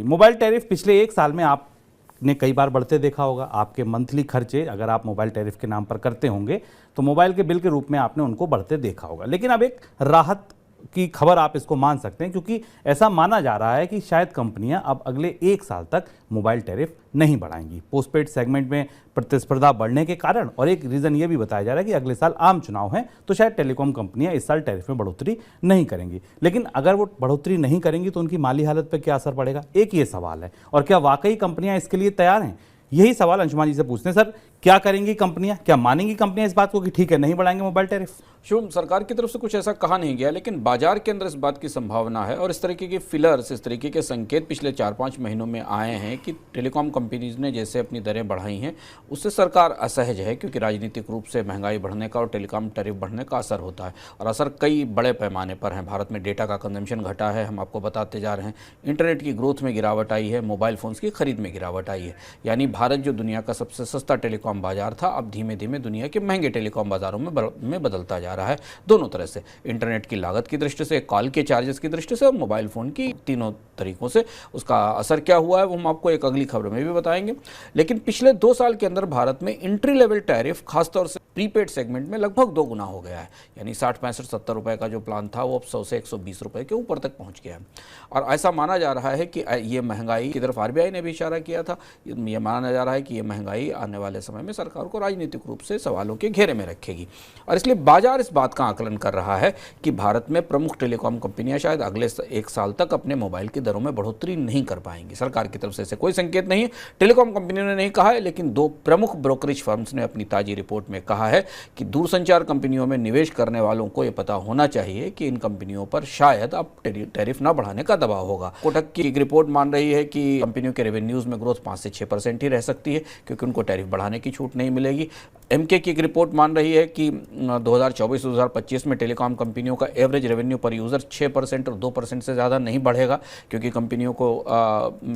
Mobile tariff पिछले एक साल में आपने कई बार बढ़ते देखा होगा। आपके मंथली खर्चे अगर आप मोबाइल टैरिफ के नाम पर करते होंगे तो मोबाइल के बिल के रूप में आपने उनको बढ़ते देखा होगा। लेकिन अब एक राहत की खबर आप इसको मान सकते हैं, क्योंकि ऐसा माना जा रहा है कि शायद कंपनियां अब अगले एक साल तक मोबाइल टैरिफ नहीं बढ़ाएंगी। पोस्टपेड सेगमेंट में प्रतिस्पर्धा बढ़ने के कारण, और एक रीज़न ये भी बताया जा रहा है कि अगले साल आम चुनाव हैं तो शायद टेलीकॉम कंपनियां इस साल टैरिफ में बढ़ोतरी नहीं करेंगी। लेकिन अगर वो बढ़ोतरी नहीं करेंगी तो उनकी माली हालत पर क्या असर पड़ेगा, एक ये सवाल है। और क्या वाकई कंपनियां इसके लिए तैयार हैं, यही सवाल अंशुमान जी से पूछते हैं। सर, क्या करेंगी कंपनियां, क्या मानेंगी कंपनियां इस बात को कि ठीक है नहीं बढ़ाएंगे मोबाइल टैरिफ? शुभम, सरकार की तरफ से कुछ ऐसा कहा नहीं गया, लेकिन बाजार के अंदर इस बात की संभावना है और इस तरीके के फिलर्स, इस तरीके के संकेत पिछले 4-5 महीनों में आए हैं कि टेलीकॉम कंपनीज ने जैसे अपनी दरें बढ़ाई हैं उससे सरकार असहज है, क्योंकि राजनीतिक रूप से महंगाई बढ़ने का और टेलीकॉम टैरिफ बढ़ने का असर होता है और असर कई बड़े पैमाने पर है। भारत में डेटा का कंजम्पशन घटा है, हम आपको बताते जा रहे हैं। इंटरनेट की ग्रोथ में गिरावट आई है, मोबाइल फ़ोन्स की खरीद में गिरावट आई है। यानी भारत जो दुनिया का सबसे सस्ता टेलीकॉम बाजार था, अब धीमे धीमे दुनिया के महंगे टेलीकॉम बाजारों में बदलता जा रहा है। दोनों तरह से, इंटरनेट की लागत की दृष्टि से, कॉल के चार्जेस की दृष्टि से और मोबाइल फ़ोन की, तीनों तरीकों से उसका असर क्या हुआ है वो हम आपको एक अगली खबर में भी बताएंगे। लेकिन पिछले 2 साल के अंदर भारत में एंट्री लेवल टैरिफ खासतौर से प्रीपेड सेगमेंट में लगभग 2 गुना हो गया है। यानी 60-65-70 रुपए का जो प्लान था वो अब 100 से 120 रुपए के ऊपर तक पहुंच गया है। और ऐसा माना जा रहा है कि ये महंगाई की तरफ आरबीआई ने भी इशारा किया था। ये माना जा रहा है कि ये महंगाई आने वाले समय में सरकार को राजनीतिक रूप से सवालों के घेरे में रखेगी और इसलिए बाजार इस बात का आकलन कर रहा है कि भारत में प्रमुख टेलीकॉम कंपनियां शायद अगले एक साल तक अपने मोबाइल की दरों में बढ़ोतरी नहीं कर पाएंगी। सरकार की तरफ से ऐसे कोई संकेत नहीं है, टेलीकॉम कंपनियों ने नहीं कहा है, लेकिन 2 प्रमुख ब्रोकरेज फर्म्स ने अपनी ताजी रिपोर्ट में कहा है कि दूरसंचार कंपनियों में निवेश करने वालों को यह पता होना चाहिए कि इन कंपनियों पर शायद अब टैरिफ न बढ़ाने का दबाव होगा। कोटक की एक रिपोर्ट मान रही है कि कंपनियों के रेवेन्यूज में ग्रोथ 5 से 6% ही रह सकती है, क्योंकि उनको टैरिफ बढ़ाने की छूट नहीं मिलेगी। एमके की एक रिपोर्ट मान रही है कि 2024-2025 में टेलीकॉम कंपनियों का एवरेज रेवेन्यू पर यूज़र 6% और 2% से ज़्यादा नहीं बढ़ेगा, क्योंकि कंपनियों को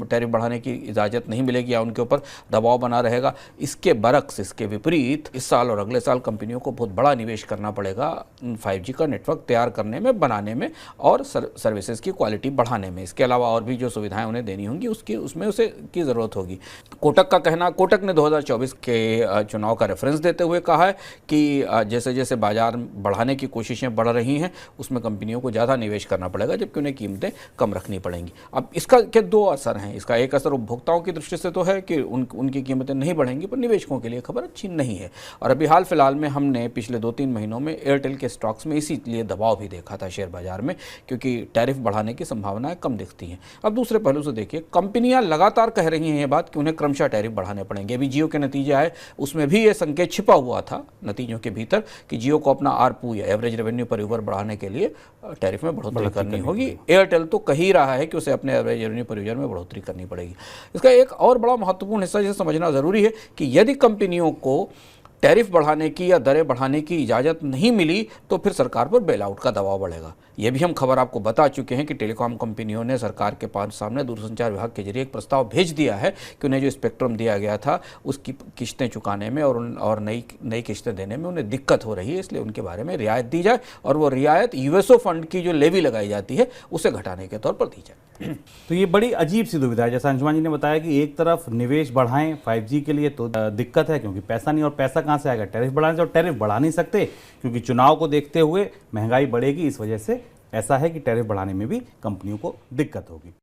टैरिफ बढ़ाने की इजाज़त नहीं मिलेगी या उनके ऊपर दबाव बना रहेगा। इसके बरक्स, इसके विपरीत इस साल और अगले साल कंपनियों को बहुत बड़ा निवेश करना पड़ेगा 5G का नेटवर्क तैयार करने में, बनाने में और सर्विसेज की क्वालिटी बढ़ाने में। इसके अलावा और भी जो सुविधाएं उन्हें देनी होंगी उसमें उसे की ज़रूरत होगी। कोटक ने 2024 के चुनाव का रेफरेंस देते हुए कहा है कि जैसे जैसे बाजार बढ़ाने की कोशिशें बढ़ रही हैं उसमें कंपनियों को ज़्यादा निवेश करना पड़ेगा, जबकि उन्हें कीमतें कम रखनी पड़ेंगी। अब इसका क्या 2 असर हैं। इसका एक असर उपभोक्ताओं की दृष्टि से तो है कि उनकी कीमतें नहीं बढ़ेंगी, पर निवेशकों के लिए खबर अच्छी नहीं है। और अभी हाल फिलहाल में हमने पिछले 2-3 महीनों में एयरटेल के स्टॉक्स में इसीलिए दबाव भी देखा था शेयर बाजार में, क्योंकि टैरिफ बढ़ाने की संभावनाएं कम दिखती हैं। अब दूसरे पहलू से देखिए, कंपनियां लगातार कह रही हैं ये बात कि उन्हें क्रमशः टैरिफ बढ़ाने पड़ेंगे। अभी जियो के नतीजे आए, उसमें भी ये संकेत छिपा हुआ था नतीजों के भीतर कि जियो को अपना आरपू या एवरेज रेवेन्यू पर यूजर बढ़ाने के लिए टैरिफ में बढ़ोतरी करनी होगी। एयरटेल तो कह ही रहा है कि उसे अपने एवरेज रेवेन्यू पर यूजर में बढ़ोतरी करनी पड़ेगी। इसका एक और बड़ा महत्वपूर्ण हिस्सा जिसे समझना जरूरी है कि यदि कंपनियों को टैरिफ बढ़ाने की या दरें बढ़ाने की इजाज़त नहीं मिली तो फिर सरकार पर बेल आउट का दबाव बढ़ेगा। ये भी हम खबर आपको बता चुके हैं कि टेलीकॉम कंपनियों ने सरकार के पास सामने दूरसंचार विभाग के जरिए एक प्रस्ताव भेज दिया है कि उन्हें जो स्पेक्ट्रम दिया गया था उसकी किस्तें चुकाने में और नई किस्तें देने में उन्हें दिक्कत हो रही है, इसलिए उनके बारे में रियायत दी जाए और वो रियायत यूएसओ फंड की जो लेवी लगाई जाती है उसे घटाने के तौर पर दी जाए। तो ये बड़ी अजीब सी दुविधा है। जैसा अंशुमान जी ने बताया कि एक तरफ निवेश बढ़ाएं 5G के लिए तो दिक्कत है, क्योंकि पैसा नहीं, और पैसा कहाँ से आएगा टैरिफ बढ़ाने से, और टैरिफ बढ़ा नहीं सकते क्योंकि चुनाव को देखते हुए महंगाई बढ़ेगी। इस वजह से ऐसा है कि टैरिफ बढ़ाने में भी कंपनियों को दिक्कत होगी।